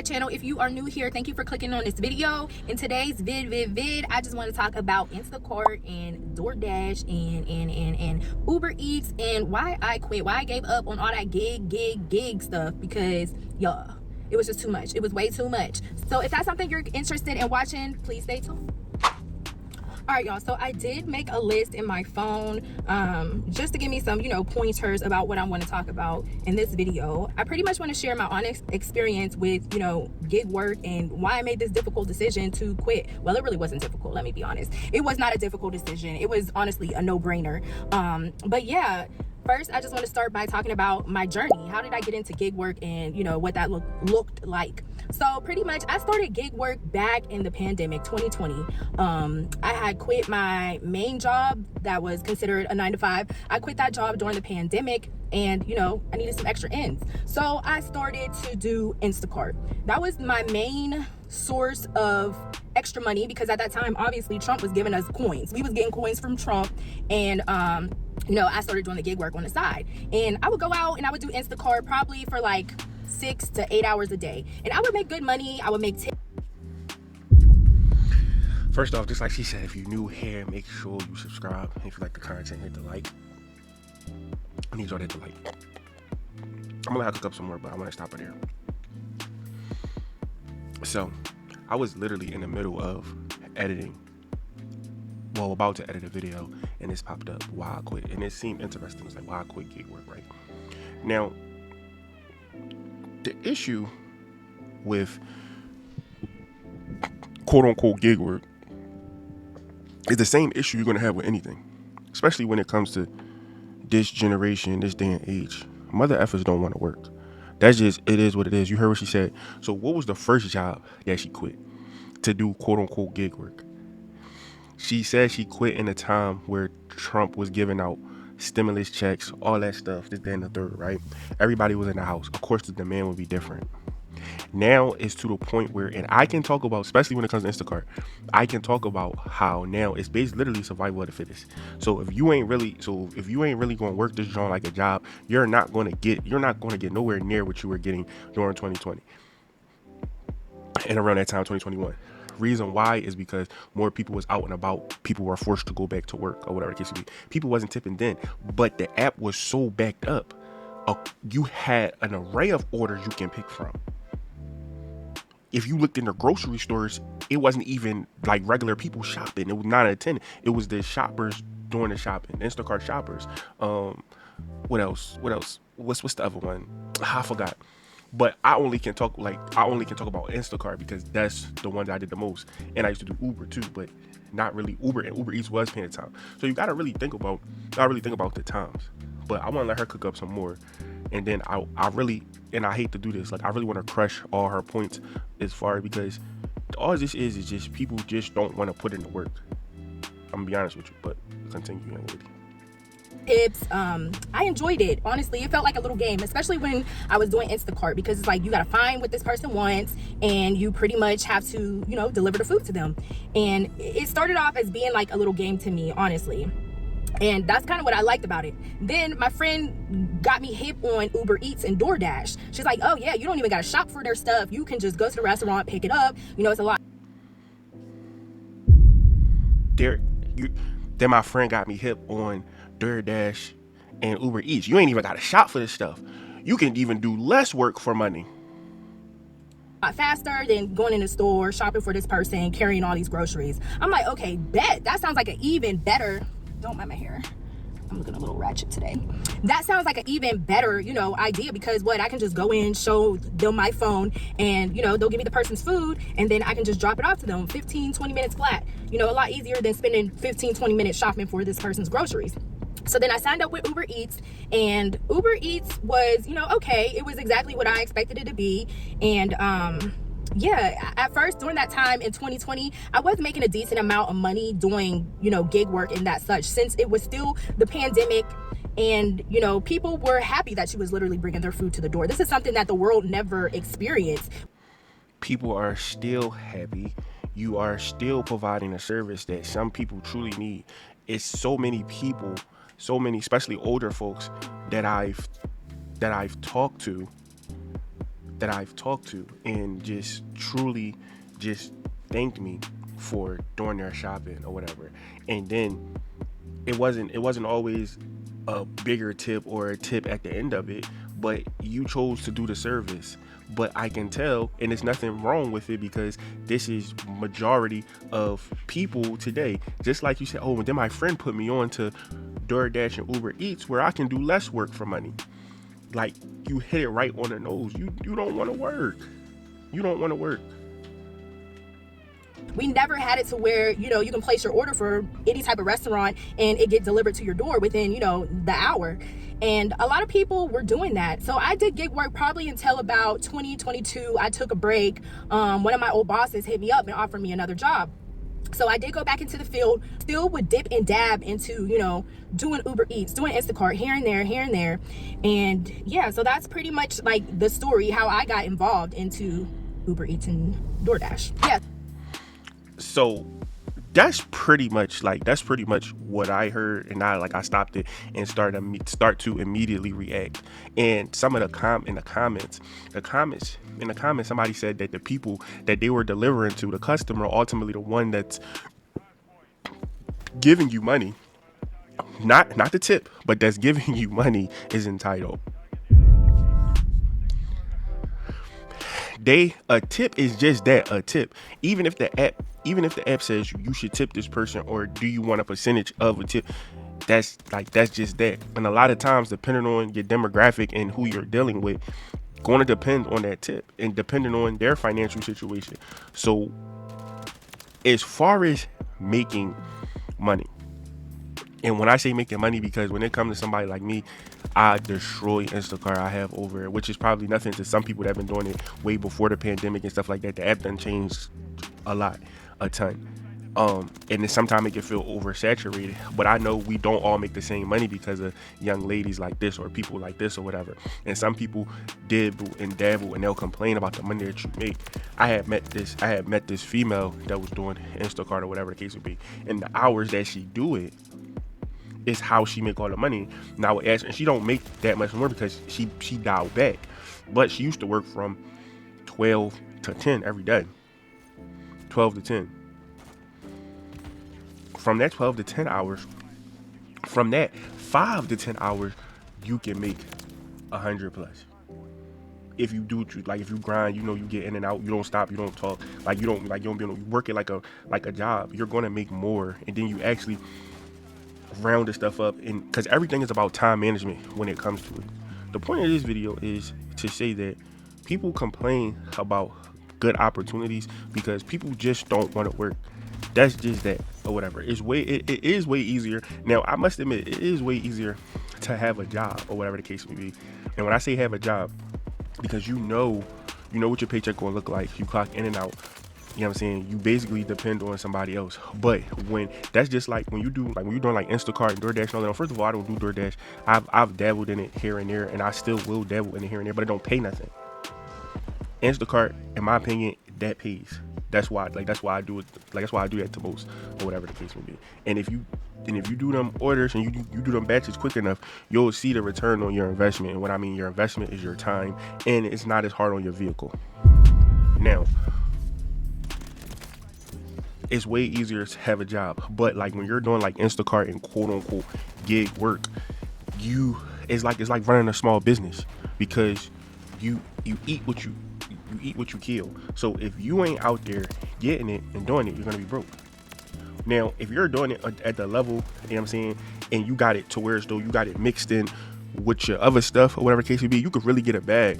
my channel. If you are new here, thank you for clicking on this video. In today's vid, I just want to talk about Instacart and DoorDash and Uber Eats and why I quit, why I gave up on all that gig stuff, because y'all, it was just too much. It was way too much. So if that's something you're interested in watching, please stay tuned. All right, y'all, so I did make a list in my phone just to give me some, pointers about what I want to talk about in this video. I pretty much want to share my honest experience with, gig work and why I made this difficult decision to quit. Well, it really wasn't difficult, let me be honest. It was not a difficult decision. It was honestly a no-brainer. But yeah, first, I just want to start by talking about my journey. How did I get into gig work and, what that looked like? So pretty much I started gig work back in the pandemic, 2020. I had quit my main job that was considered a 9-to-5. I quit that job during the pandemic and, I needed some extra ends. So I started to do Instacart. That was my main source of extra money because at that time, obviously, Trump was giving us coins. We was getting coins from Trump and, I started doing the gig work on the side. And I would go out and I would do Instacart probably for like 6 to 8 hours a day, and I would make good money. I would make First off, just like she said, if you're new here, make sure you subscribe. If you like the content, hit the like. I need y'all to hit the like. I'm gonna cook up some more, but I want to stop it here. So I was literally in the middle of editing, about to edit a video, and this popped up, why I quit. And it seemed interesting. It's like, why I quit gig work, right? Now, the issue with quote-unquote gig work is the same issue you're going to have with anything, especially when it comes to this generation, this day and age. Mother effers don't want to work. That's just, it is what it is. You heard what she said. So what was the first job that she quit to do quote-unquote gig work? She said she quit in a time where Trump was giving out stimulus checks, all that stuff, this, that, and the third, right? Everybody was in the house. Of course, the demand would be different. Now it's to the point where, and I can talk about, especially when it comes to Instacart, I can talk about how now it's based literally survival of the fittest. So if you ain't really going to work this joint like a job, you're not going to get nowhere near what you were getting during 2020 and around that time, 2021. Reason why is because more people was out and about. People were forced to go back to work or whatever the case may be. People wasn't tipping then, but the app was so backed up. You had an array of orders you can pick from. If you looked in the grocery stores, it wasn't even like regular people shopping. It was 9 out of 10. It was the shoppers doing the shopping, Instacart shoppers. What else? What's the other one? I forgot. But I only can talk about Instacart because that's the one that I did the most. And I used to do Uber too, but not really Uber, and Uber Eats was paying the time. So you gotta really think about the times. But I want to let her cook up some more. And then I hate to do this, like I really want to crush all her points as far, because all this is just people just don't want to put in the work. I'm gonna be honest with you, but continue, young lady. tips. I enjoyed it. Honestly, it felt like a little game, especially when I was doing Instacart, because it's like you got to find what this person wants and you pretty much have to, deliver the food to them. And it started off as being like a little game to me, honestly. And that's kind of what I liked about it. Then my friend got me hip on Uber Eats and DoorDash. She's like, oh yeah, you don't even got to shop for their stuff. You can just go to the restaurant, pick it up. It's a lot. Then my friend got me hip on DoorDash and Uber Eats. You ain't even got to shop for this stuff. You can even do less work for money. Faster than going in the store, shopping for this person, carrying all these groceries. I'm like, okay, bet. That sounds like an even better, don't mind my hair, I'm looking a little ratchet today. That sounds like an even better, idea, because I can just go in, show them my phone, and, they'll give me the person's food, and then I can just drop it off to them 15, 20 minutes flat. A lot easier than spending 15, 20 minutes shopping for this person's groceries. So then I signed up with Uber Eats, and Uber Eats was, okay. It was exactly what I expected it to be. And, yeah, at first during that time in 2020, I was making a decent amount of money doing, gig work and that such, since it was still the pandemic. And, people were happy that she was literally bringing their food to the door. This is something that the world never experienced. People are still happy. You are still providing a service that some people truly need. It's so many people, especially older folks that I've talked to, that I've talked to and just truly just thanked me for doing their shopping or whatever. And then it wasn't always a bigger tip or a tip at the end of it, but you chose to do the service. But I can tell, and there's nothing wrong with it, because this is majority of people today. Just like you said, oh, and then my friend put me on to DoorDash and Uber Eats, where I can do less work for money. Like, you hit it right on the nose. You don't want to work. You don't want to work. We never had it to where, you can place your order for any type of restaurant and it get delivered to your door within, the hour. And a lot of people were doing that. So I did gig work probably until about 2022. I took a break. One of my old bosses hit me up and offered me another job. So I did go back into the field, still would dip and dab into, doing Uber Eats, doing Instacart here and there. And yeah, so that's pretty much like the story, how I got involved into Uber Eats and DoorDash. Yeah. So that's pretty much what I heard, and I stopped it and start to immediately react. And some of in the comments, somebody said that the people that they were delivering to, the customer, ultimately the one that's giving you money, not the tip, but that's giving you money, is entitled. A tip is just that, a tip. Even if the app says you should tip this person, or do you want a percentage of a tip, that's just that. And a lot of times, depending on your demographic and who you're dealing with, going to depend on that tip and depending on their financial situation. So as far as making money, and when I say making money, because when it comes to somebody like me, I destroy Instacart. I have over it, which is probably nothing to some people that have been doing it way before the pandemic and stuff like that. The app done changed a ton. And then sometimes it can feel oversaturated, but I know we don't all make the same money because of young ladies like this or people like this or whatever. And some people dibble and dabble and they'll complain about the money that you make. I had met this female that was doing Instacart or whatever the case would be, and the hours that she do it is how she make all the money. Now, and she don't make that much more because she dialed back, but she used to work from 12 to 10 every day. 12 to 10. From that 12 to 10 hours, from that 5 to 10 hours, you can make 100 plus. If you do, if you grind, you get in and out, you don't stop, you don't talk, you don't be able to work it like a job, you're going to make more. And then you actually round the stuff up, and because everything is about time management when it comes to it. The point of this video is to say that people complain about good opportunities because people just don't want to work. That's just that, or whatever. It is way easier. Now, I must admit, it is way easier to have a job or whatever the case may be. And when I say have a job, because you know what your paycheck gonna look like. You clock in and out. You know what I'm saying? You basically depend on somebody else. But when that's just like when you're doing like Instacart and DoorDash and all that. First of all, I don't do DoorDash. I've dabbled in it here and there, and I still will dabble in it here and there, but it don't pay nothing. Instacart, in my opinion, that pays. That's why I do it. That's why I do that to most, or whatever the case may be. And if you do them orders and you do them batches quick enough, you'll see the return on your investment. And what I mean, your investment is your time, and it's not as hard on your vehicle. Now, it's way easier to have a job, but when you're doing Instacart and quote unquote gig work, it's like running a small business, because you eat what you kill. So if you ain't out there getting it and doing it, you're gonna be broke. Now, if you're doing it at the level, you know what I'm saying, and you got it to where as though you got it mixed in with your other stuff or whatever the case may be, you could really get a bag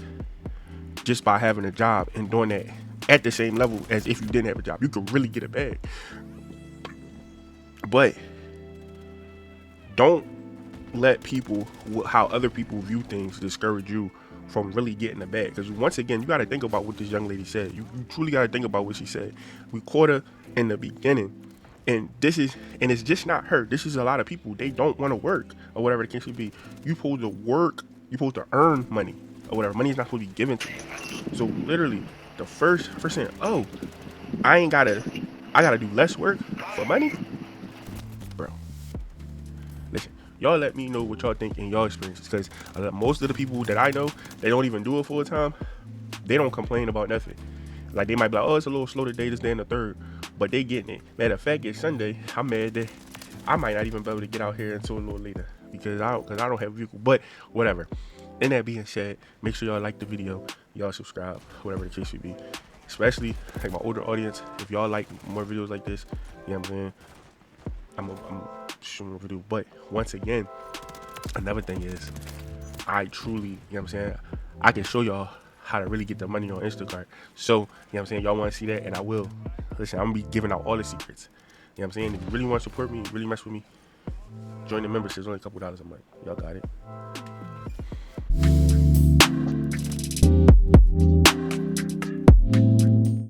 just by having a job and doing that at the same level as if you didn't have a job. You could really get a bag. But don't let how other people view things discourage you from really getting a bag. Because once again, you got to think about what this young lady said. You truly got to think about what she said. We caught her in the beginning, and it's just not her. This is a lot of people. They don't want to work or whatever the case may be. You supposed to work. You supposed to earn money or whatever. Money is not supposed to be given to you. So literally, the first saying, "Oh, I gotta do less work for money," bro. Listen, y'all let me know what y'all think in y'all experiences, because most of the people that I know, they don't even do it full time. They don't complain about nothing. Like, they might be like, oh, it's a little slow today, this, day, and the third. But they getting it. Matter of fact, it's Sunday. I'm mad that I might not even be able to get out here until a little later because I don't have a vehicle. But whatever. And that being said, make sure y'all like the video. Y'all subscribe, whatever the case may be. Especially like my older audience. If y'all like more videos like this, you know what I'm saying? I'm shooting a video. But once again, another thing is, I truly, you know what I'm saying, I can show y'all how to really get the money on Instacart. So, you know what I'm saying, y'all want to see that, and I will. Listen, I'm going to be giving out all the secrets. You know what I'm saying? If you really want to support me, really mess with me, join the membership. It's only a couple dollars a month. Y'all got it.